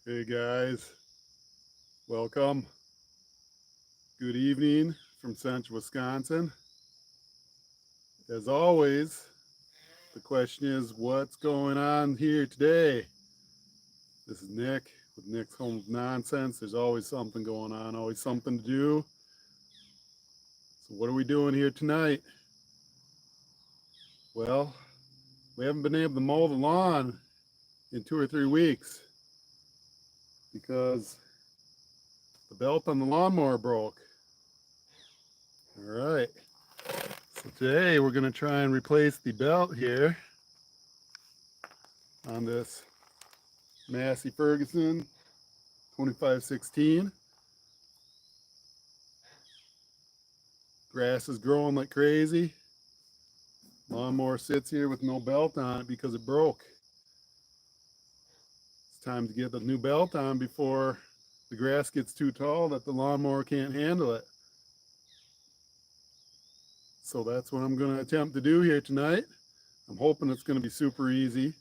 Hey guys, welcome. Good evening from central Wisconsin. As always, the question is what's going on here today? This is Nick with Nick's Home of Nonsense. There's always something going on, always something to do. So, what are we doing here tonight? Well, we haven't been able to mow the lawn in 2 or 3 weeks because the belt on the lawnmower broke. All right. So today we're going to try and replace the belt here on this Massey Ferguson 2516. Grass is growing like crazy. Lawnmower sits here with no belt on it because it broke. It's time to get the new belt on before the grass gets too tall that the lawnmower can't handle it. So that's what I'm going to attempt to do here tonight. I'm hoping it's going to be super easy.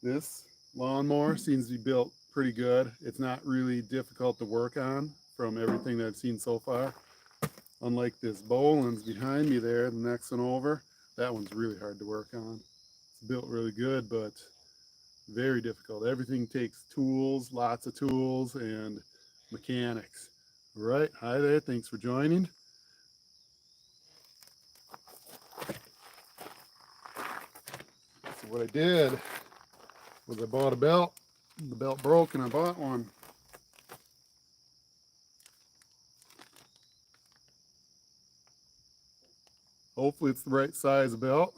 This lawnmower seems to be built pretty good. It's not really difficult to work on from everything that I've seen so far. Unlike this Boland's behind me there, the next one over, that one's really hard to work on. It's built really good, but very difficult. Everything takes tools, lots of tools, and mechanics. All right, hi there, thanks for joining. So what I did was I bought a belt. The belt broke and I bought one. Hopefully it's the right size belt.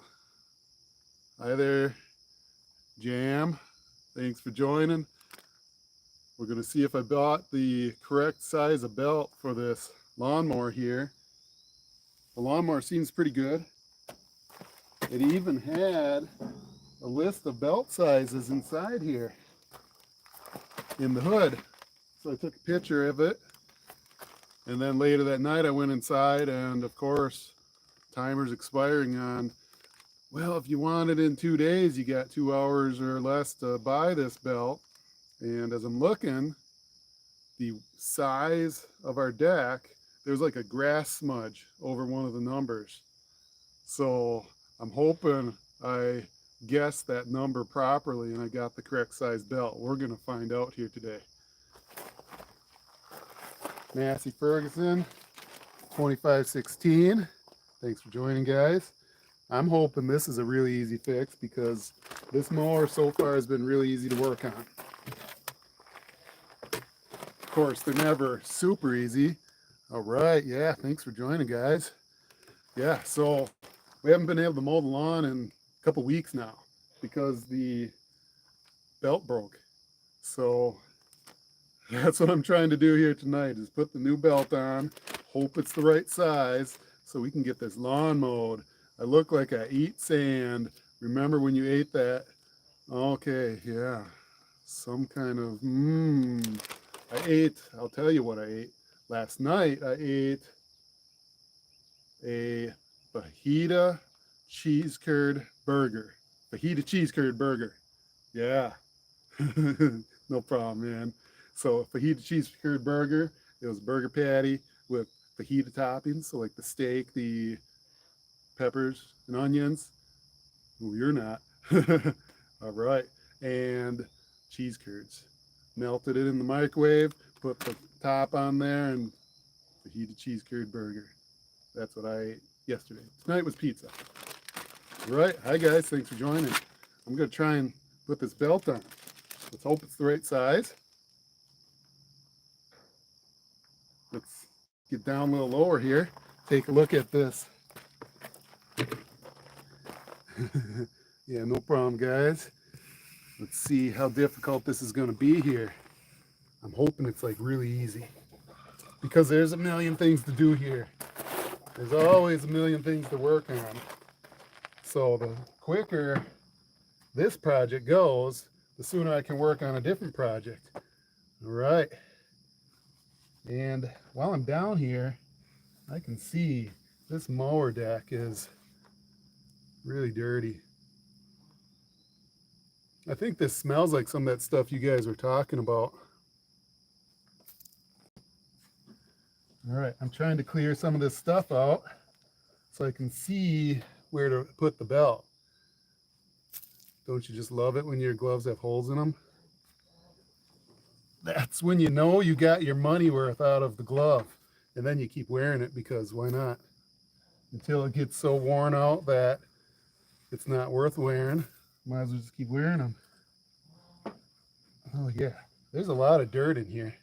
Hi there, Jam. Thanks for joining. We're going to see if I bought the correct size of belt for this lawnmower here. The lawnmower seems pretty good. It even had a list of belt sizes inside here in the hood. So I took a picture of it. And then later that night I went inside and of course timer's expiring on, well, if you want it in 2 days, you got 2 hours or less to buy this belt. And as I'm looking, the size of our deck, there's like a grass smudge over one of the numbers. So I'm hoping I guessed that number properly and I got the correct size belt. We're going to find out here today. Massey Ferguson, 2516. Thanks for joining, guys. I'm hoping this is a really easy fix because this mower so far has been really easy to work on. Of course, they're never super easy. All right, yeah, thanks for joining, guys. Yeah, so we haven't been able to mow the lawn in a couple weeks now because the belt broke. So that's what I'm trying to do here tonight is put the new belt on, hope it's the right size so we can get this lawn mowed. I look like I eat sand. Remember when you ate that? Okay, yeah, some kind of, I'll tell you what I ate. Last night I ate a fajita cheese curd burger. Fajita cheese curd burger. Yeah, no problem, man. So fajita cheese curd burger, it was a burger patty with fajita toppings, so like the steak, the peppers and onions. Ooh, you're not. All right. And cheese curds. Melted it in the microwave, put the top on there, and fajita cheese curd burger. That's what I ate yesterday. Tonight was pizza. All right. Hi, guys. Thanks for joining. I'm going to try and put this belt on. Let's hope it's the right size. Let's get down a little lower here. Take a look at this. Yeah, no problem, guys. Let's see how difficult this is going to be here. I'm hoping it's like really easy because there's a million things to do here. There's always a million things to work on. So the quicker this project goes, the sooner I can work on a different project. All right. And while I'm down here, I can see this mower deck is really dirty. I think this smells like some of that stuff you guys were talking about. All right, I'm trying to clear some of this stuff out so I can see where to put the belt. Don't you just love it when your gloves have holes in them? That's when you know you got your money worth out of the glove. And then you keep wearing it because why not? Until it gets so worn out that it's not worth wearing. Might as well just keep wearing them. Oh yeah, there's a lot of dirt in here.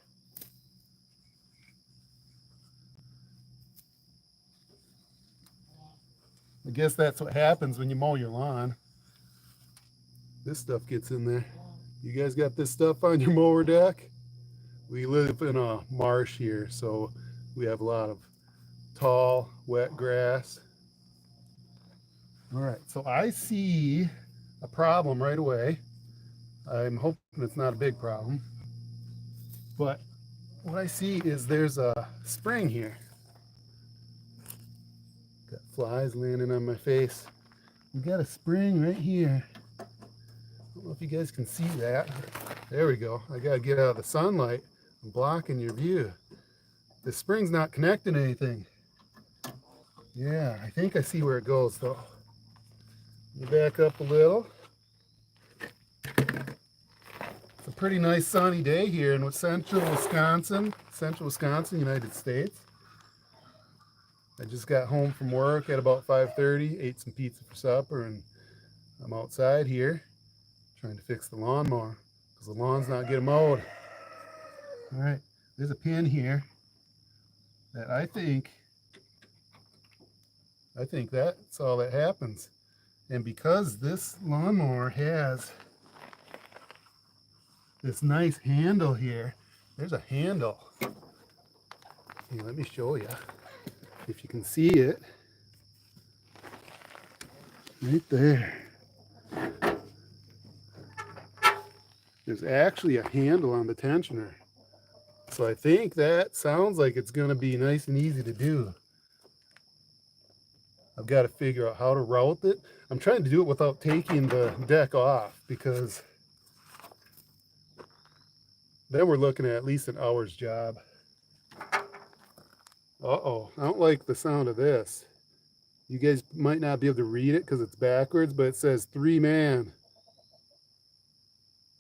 I guess that's what happens when you mow your lawn. This stuff gets in there. You guys got this stuff on your mower deck? We live in a marsh here, so we have a lot of tall, wet grass. All right, so I see a problem right away. I'm hoping it's not a big problem. But what I see is there's a spring here. Got flies landing on my face. We got a spring right here. I don't know if you guys can see that. There we go. I gotta get out of the sunlight. I'm blocking your view. The spring's not connecting to anything. Yeah, I think I see where it goes though. Let me back up a little. It's a pretty nice sunny day here in central Wisconsin, United States. I just got home from work at about 5:30, ate some pizza for supper, and I'm outside here trying to fix the lawnmower because the lawn's not getting mowed. All right, there's a pin here that I think that's all that happens. And because this lawnmower has this nice handle here, there's a handle. Here, let me show you. If you can see it, right there. There's actually a handle on the tensioner. So I think that sounds like it's going to be nice and easy to do. I've got to figure out how to route it. I'm trying to do it without taking the deck off because then we're looking at least an hour's job. Uh-oh, I don't like the sound of this. You guys might not be able to read it because it's backwards, but it says 3-man.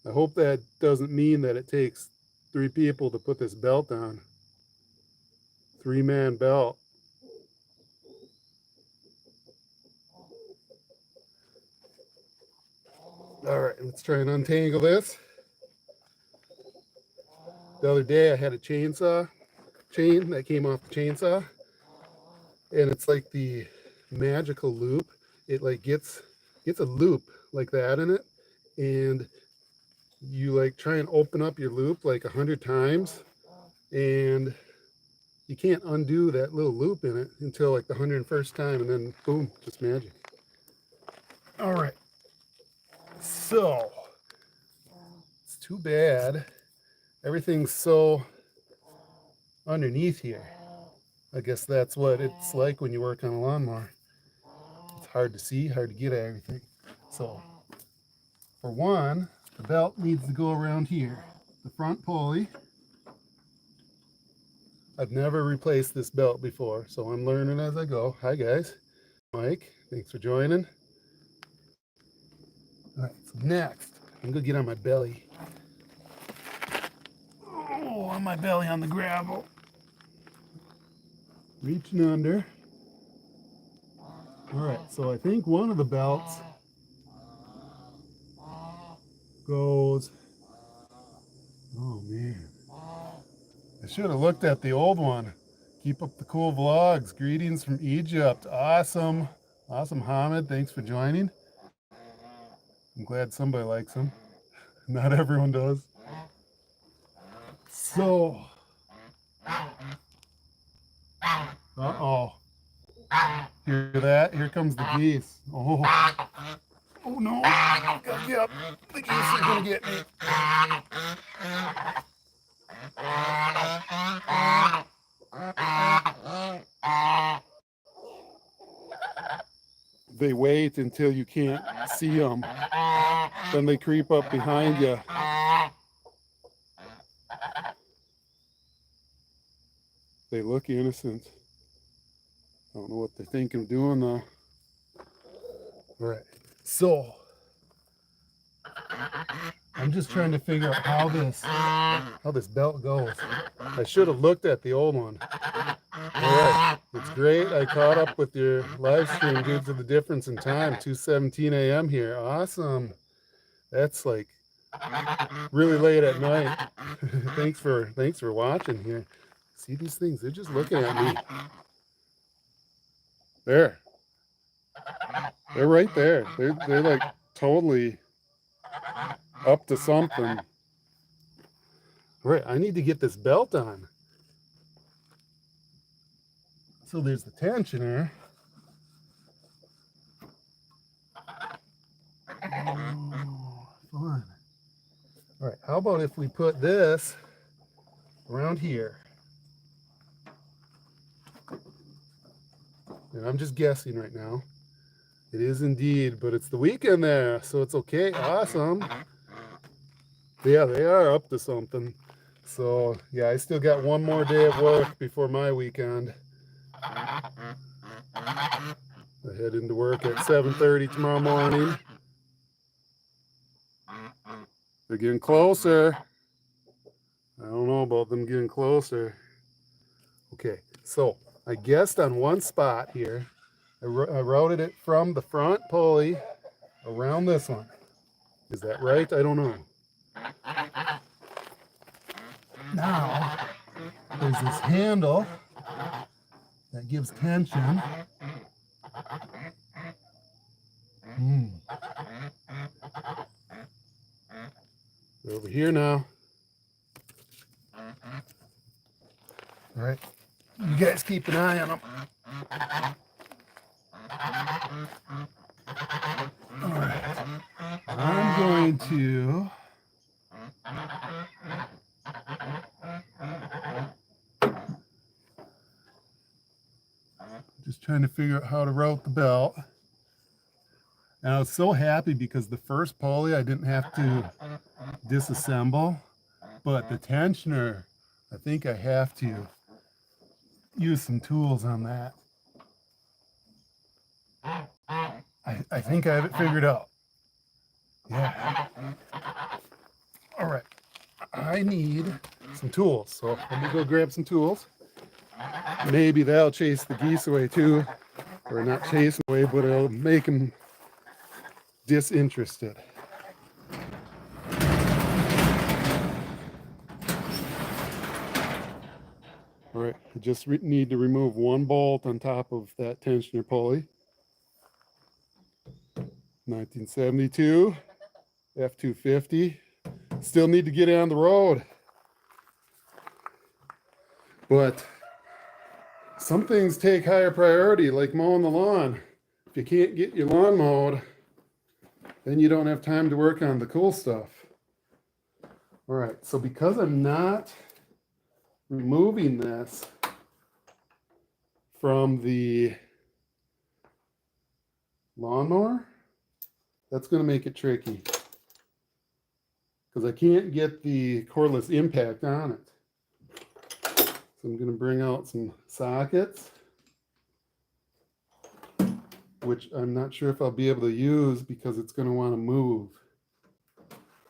I hope that doesn't mean that it takes 3 people to put this belt on. 3-man belt. All right, let's try and untangle this. The other day I had a chainsaw chain that came off the chainsaw, and it's like the magical loop. It like gets a loop like that in it, and you like try and open up your loop like 100 times, and you can't undo that little loop in it until like the 101st time, and then boom, just magic. All right, so it's too bad everything's so underneath here. I guess that's what it's like when you work on a lawnmower. It's hard to see, hard to get at everything. So for one, the belt needs to go around here. The front pulley. I've never replaced this belt before, so I'm learning as I go. Hi guys. Mike, thanks for joining. All right, so next, I'm gonna get on my belly. Oh, on my belly on the gravel. Reaching under. All right, so I think one of the belts goes, oh man. I should have looked at the old one. Keep up the cool vlogs. Greetings from Egypt. Awesome. Awesome, Hamid. Thanks for joining. I'm glad somebody likes them. Not everyone does. So, uh-oh. Hear that? Here comes the geese. Oh, oh no. Gotta get up. The geese are gonna get me. They wait until you can't see them. then they creep up behind you. They look innocent. I don't know what they think of doing though. All right, so I'm just trying to figure out how this belt goes. I should have looked at the old one. All right, it's great. I caught up with your live stream due to the difference in time, 2:17 a.m. here. Awesome. That's like really late at night. thanks for watching here. See these things? They're just looking at me. There. They're right there. They're like totally up to something. All right, I need to get this belt on. So there's the tensioner. Oh, fun. All right, how about if we put this around here? And I'm just guessing right now. It is indeed, but it's the weekend there, so it's okay. Awesome. Yeah, they are up to something. So, yeah, I still got one more day of work before my weekend. I head into work at 7:30 tomorrow morning. They're getting closer. I don't know about them getting closer. Okay, so I guessed on one spot here. I routed it from the front pulley around this one. Is that right? I don't know. Now, there's this handle that gives tension. They're over here now. All right, you guys keep an eye on them. All right, I'm going to just trying to figure out how to route the belt. And I was so happy because the first pulley I didn't have to disassemble, but the tensioner, I think I have to use some tools on that. I think I have it figured out. Yeah. All right. I need some tools. So let me go grab some tools. Maybe that'll chase the geese away too. Or not chase them away, but it'll make them disinterested. All right, I just need to remove one bolt on top of that tensioner pulley. 1972 F250. Still need to get it on the road. But some things take higher priority, like mowing the lawn. If you can't get your lawn mowed, then you don't have time to work on the cool stuff. All right, so because I'm not removing this from the lawnmower, that's going to make it tricky because I can't get the cordless impact on it. So I'm going to bring out some sockets, which I'm not sure if I'll be able to use because it's going to want to move.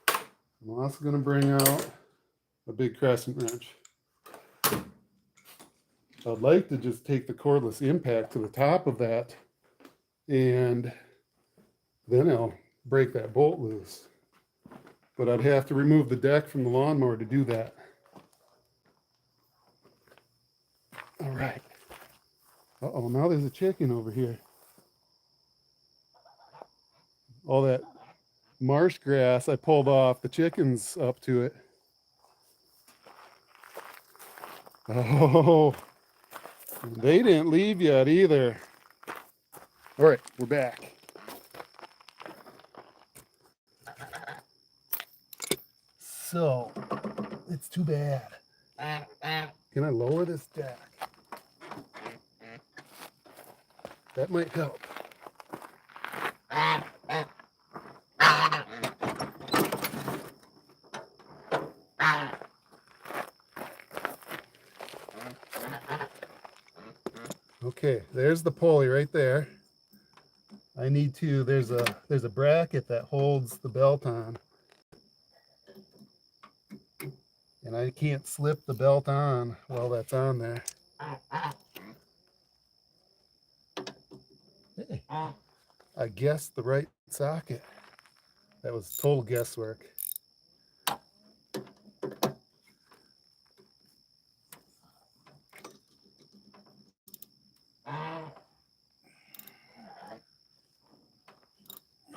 I'm also going to bring out a big crescent wrench. I'd like to just take the cordless impact to the top of that, and then I'll break that bolt loose. But I'd have to remove the deck from the lawnmower to do that. All right. Uh-oh, now there's a chicken over here. All that marsh grass I pulled off, the chicken's up to it. Oh, they didn't leave yet either. All right, we're back. So, it's too bad. Can I lower this deck? That might help. Okay, there's the pulley right there. I need to, there's a bracket that holds the belt on. And I can't slip the belt on while that's on there. Hey, I guessed the right socket. That was total guesswork.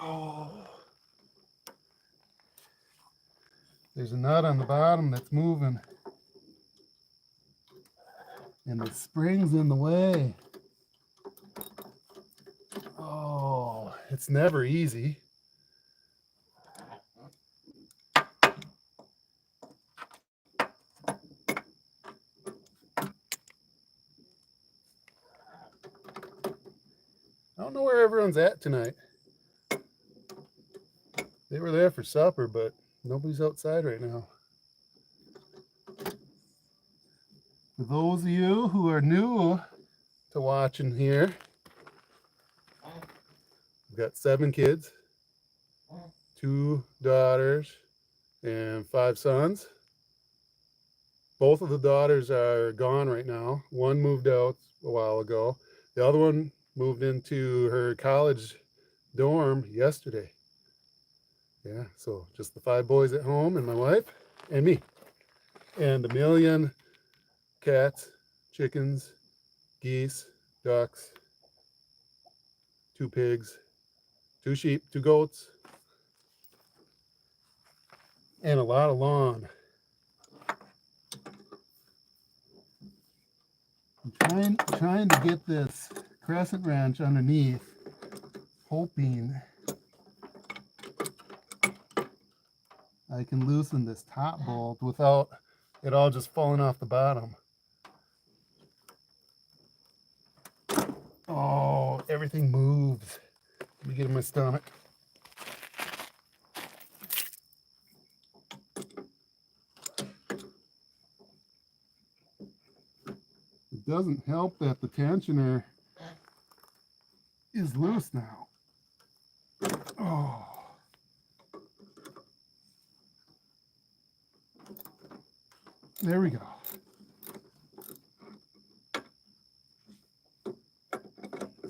Oh. There's a nut on the bottom that's moving. And the spring's in the way. Oh, it's never easy. I don't know where everyone's at tonight. They were there for supper, but nobody's outside right now. For those of you who are new to watching here, we've got 7 kids, 2 daughters, and 5 sons. Both of the daughters are gone right now. One moved out a while ago. The other one moved into her college dorm yesterday. Yeah, so just the 5 boys at home and my wife and me. And a million cats, chickens, geese, ducks, 2 pigs, 2 sheep, 2 goats, and a lot of lawn. I'm trying to get this crescent wrench underneath, hoping I can loosen this top bolt without it all just falling off the bottom. Oh, everything moves. Let me get in my stomach. It doesn't help that the tensioner is loose now. Oh. There we go.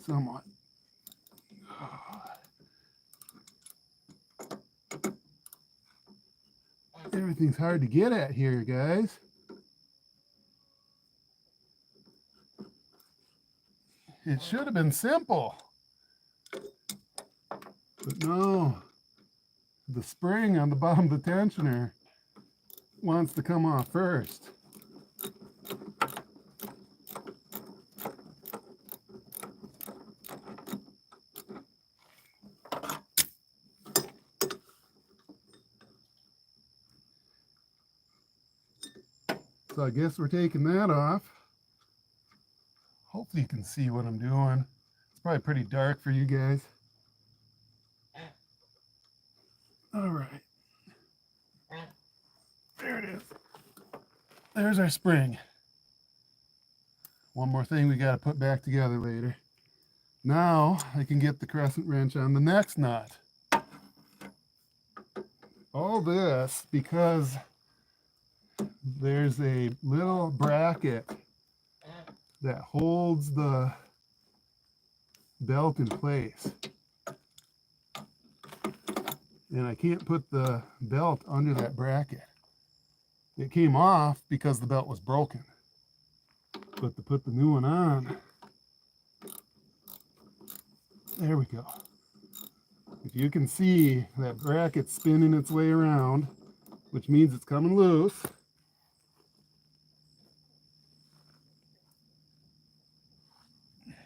Somewhat. Everything's hard to get at here, guys. It should have been simple. But no, the spring on the bottom of the tensioner wants to come off first. So I guess we're taking that off. Hopefully you can see what I'm doing. It's probably pretty dark for you guys. All right. There it is. There's our spring. One more thing we got to put back together later. Now I can get the crescent wrench on the next nut. All this because there's a little bracket that holds the belt in place. And I can't put the belt under that bracket. It came off because the belt was broken. But to put the new one on, there we go. If you can see that bracket spinning its way around, which means it's coming loose.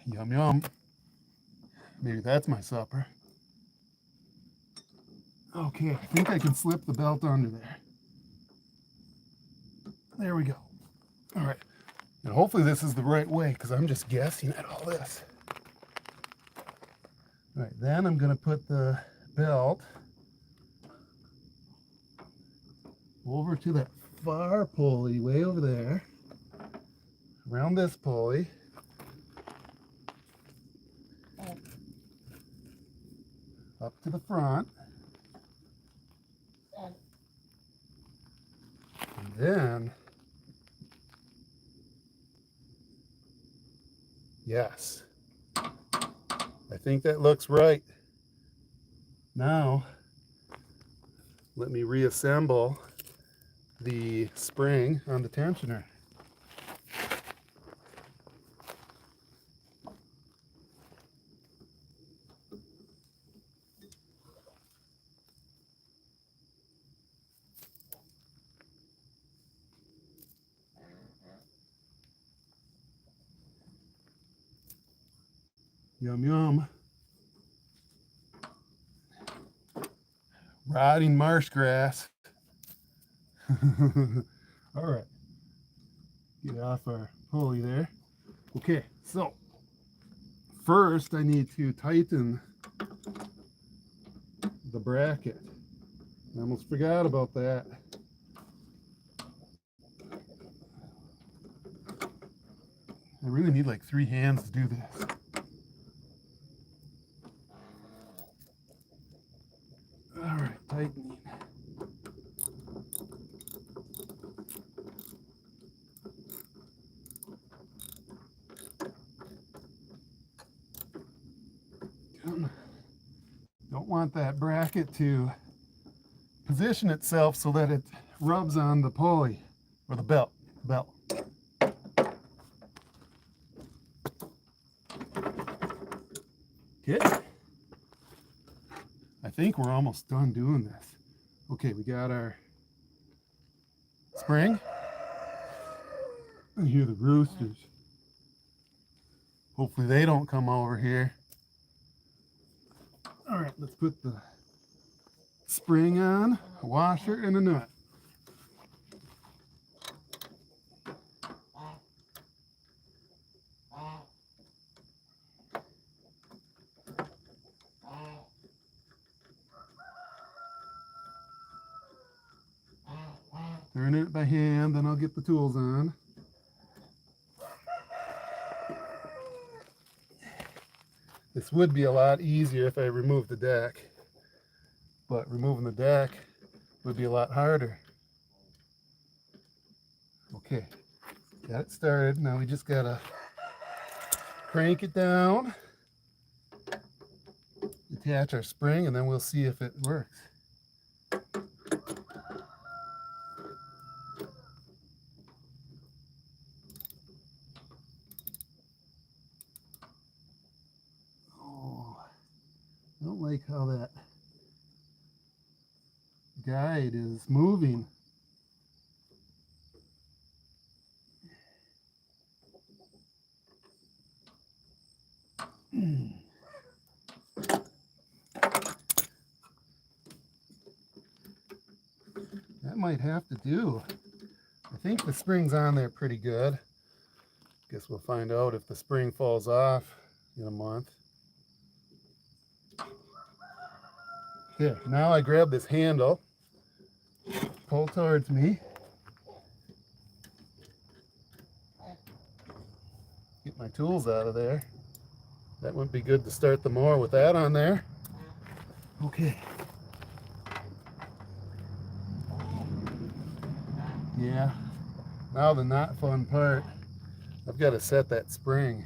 Yum, yum. Maybe that's my supper. Okay, I think I can slip the belt under there. There we go. All right. And hopefully this is the right way because I'm just guessing at all this. All right, then I'm going to put the belt over to that far pulley way over there, around this pulley, up to the front, and then, yes, I think that looks right. Now, let me reassemble the spring on the tensioner. Yum, yum. Rotting marsh grass. All right. Get off our pulley there. Okay, so first I need to tighten the bracket. I almost forgot about that. I really need like 3 hands to do this. All right, tightening. Don't want that bracket to position itself so that it rubs on the pulley or the belt. Okay. I think we're almost done doing this. Okay, we got our spring. I hear the roosters. Hopefully they don't come over here. All right, let's put the spring on, a washer, and a nut. Turn it by hand, then I'll get the tools on. This would be a lot easier if I removed the deck, but removing the deck would be a lot harder. Okay, got it started. Now we just gotta crank it down, attach our spring, and then we'll see if it works. I don't like how that guide is moving. That might have to do. I think the spring's on there pretty good. Guess we'll find out if the spring falls off in a month. Okay, now I grab this handle, pull towards me, get my tools out of there. That wouldn't be good to start the mower with that on there. Okay. Yeah, now the not fun part. I've got to set that spring.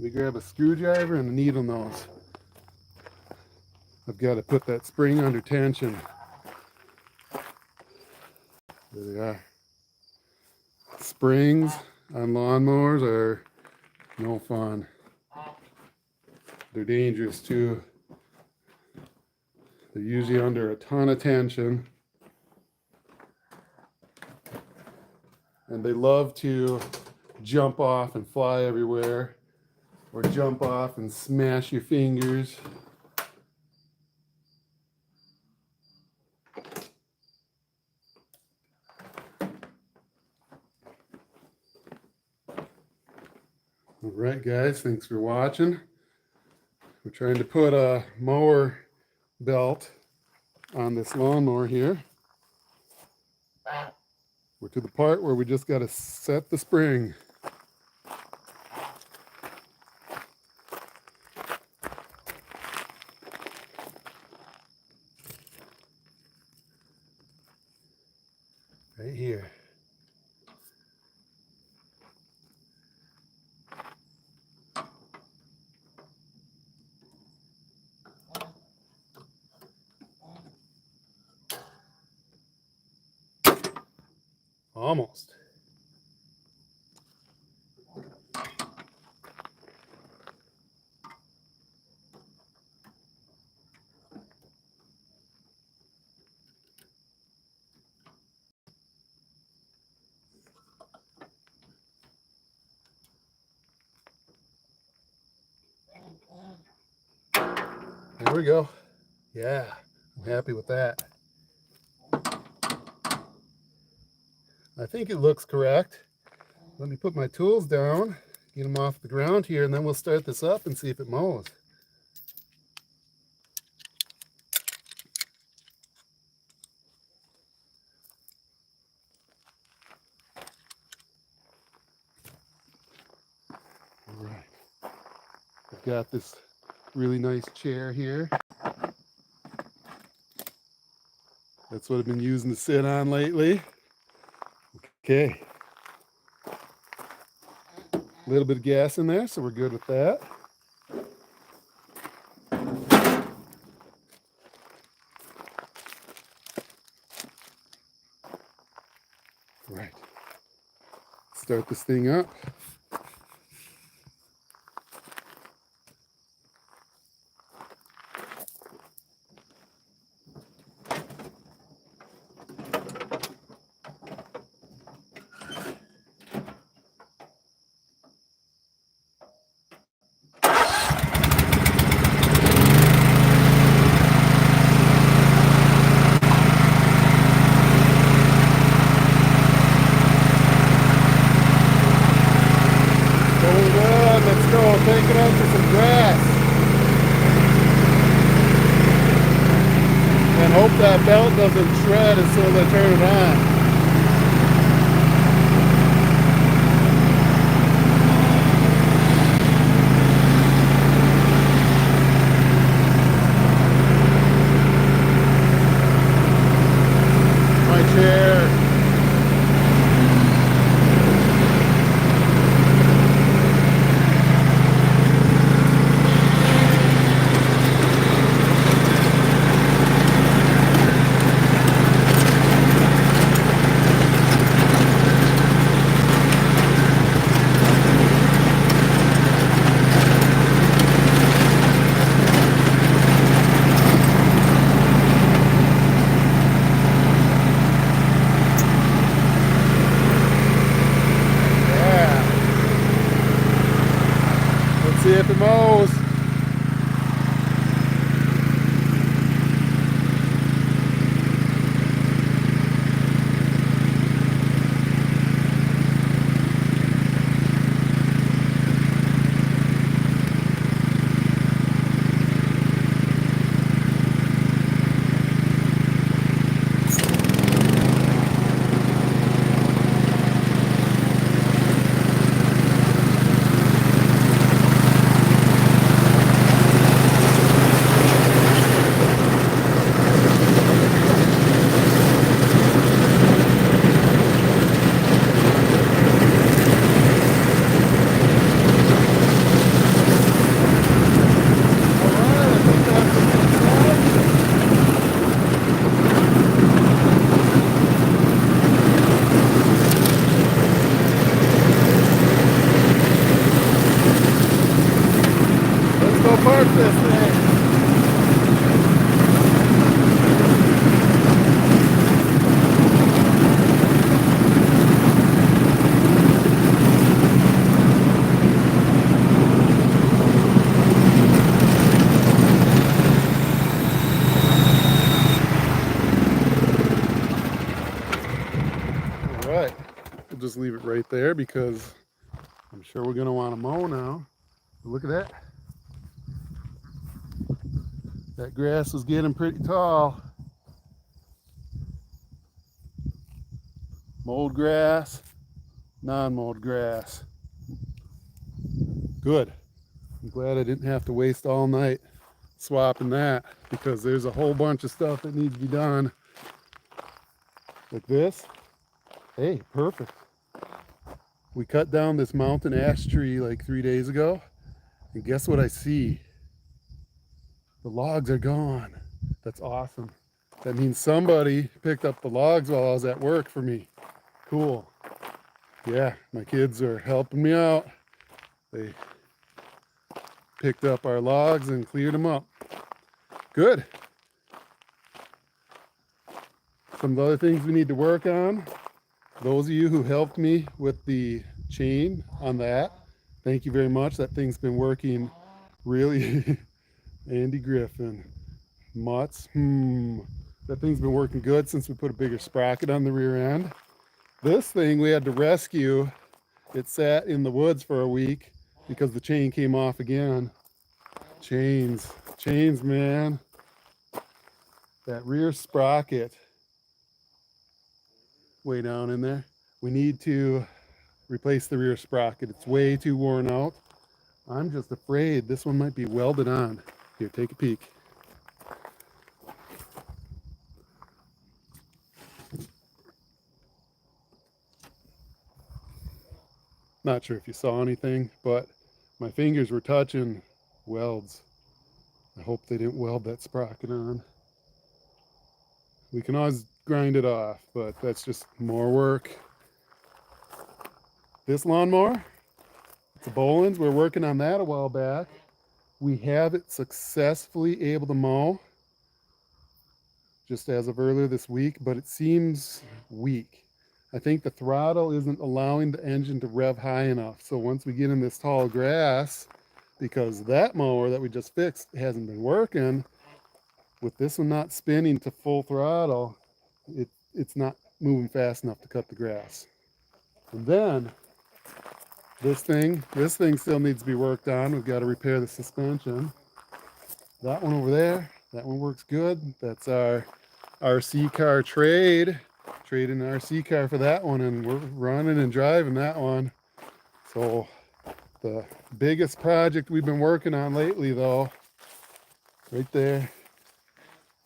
We grab a screwdriver and a needle nose. I've got to put that spring under tension. There they are. Springs on lawnmowers are no fun. They're dangerous too. They're usually under a ton of tension. And they love to jump off and fly everywhere, or jump off and smash your fingers. All right, guys, thanks for watching. We're trying to put a mower belt on this lawnmower here. We're to the part where we just got to set the spring. Right here. Almost. There we go. Yeah, I'm happy with that. I think it looks correct. Let me put my tools down, get them off the ground here, and then we'll start this up and see if it mows. All right. I've got this really nice chair here. That's what I've been using to sit on lately. Okay. A little bit of gas in there, so we're good with that. Right. Start this thing up. Let's go, take it out to some grass. And hope that belt doesn't shred as soon as I turn it on. My chair. See if it mows. Park this thing. All right, we'll just leave it right there because I'm sure we're going to want to mow now. But look at that. That grass was getting pretty tall. mowed grass, non-mowed grass. Good. I'm glad I didn't have to waste all night swapping that, because there's a whole bunch of stuff that needs to be done. Like this. Hey, perfect. We cut down this mountain ash tree like 3 days ago, and guess what I see? The logs are gone. That's awesome. That means somebody picked up the logs while I was at work for me. Cool. Yeah, my kids are helping me out. They picked up our logs and cleared them up. Good. Some of the other things we need to work on. Those of you who helped me with the chain on that, thank you very much. That thing's been working really. Andy Griffin. Mutts. That thing's been working good since we put a bigger sprocket on the rear end. This thing we had to rescue. It sat in the woods for a week because the chain came off again. Chains, man. That rear sprocket way down in there. We need to replace the rear sprocket. It's way too worn out. I'm just afraid this one might be welded on. Here, take a peek. Not sure if you saw anything, but my fingers were touching welds. I hope they didn't weld that sprocket on. We can always grind it off, but that's just more work. This lawnmower, it's a Boland's. We're working on that a while back. We have it successfully able to mow just as of earlier this week, but it seems weak. I think the throttle isn't allowing the engine to rev high enough. So once we get in this tall grass, because that mower that we just fixed hasn't been working, with this one not spinning to full throttle, it's not moving fast enough to cut the grass. And then this thing still needs to be worked on. We've got to repair the suspension. That one over there, that one works good. That's our RC car trade. Trading an RC car for that one, and we're running and driving that one. So the biggest project we've been working on lately, though, right there,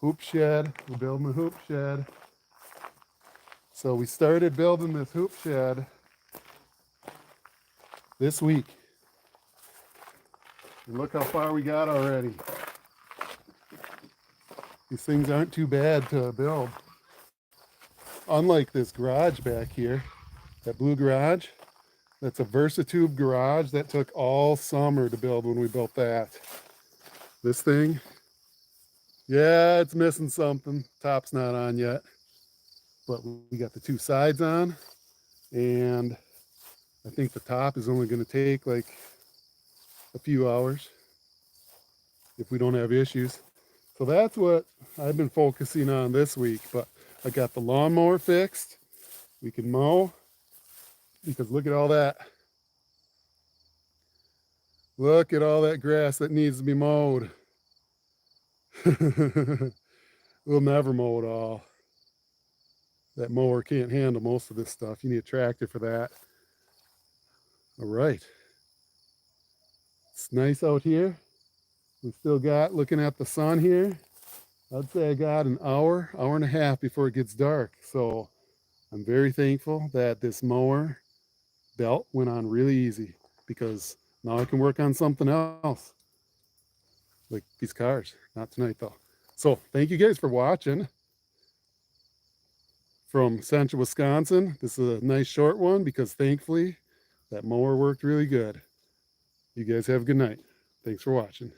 hoop shed. We're building a hoop shed. So we started building this hoop shed this week. And look how far we got already. These things aren't too bad to build. Unlike this garage back here, that blue garage, that's a Versatube garage that took all summer to build when we built that. This thing, yeah, it's missing something. Top's not on yet, but we got the two sides on, and I think the top is only going to take like a few hours if we don't have issues. So that's what I've been focusing on this week, but I got the lawnmower fixed. We can mow, because look at all that. Look at all that grass that needs to be mowed. We'll never mow it all. That mower can't handle most of this stuff. You need a tractor for that. All right. It's nice out here. We still got, looking at the sun here, I'd say I got an hour and a half before it gets dark. So I'm very thankful that this mower belt went on really easy, because now I can work on something else. Like these cars. Not tonight though. So thank you guys for watching. From Central Wisconsin. This is a nice short one because thankfully that mower worked really good. You guys have a good night. Thanks for watching.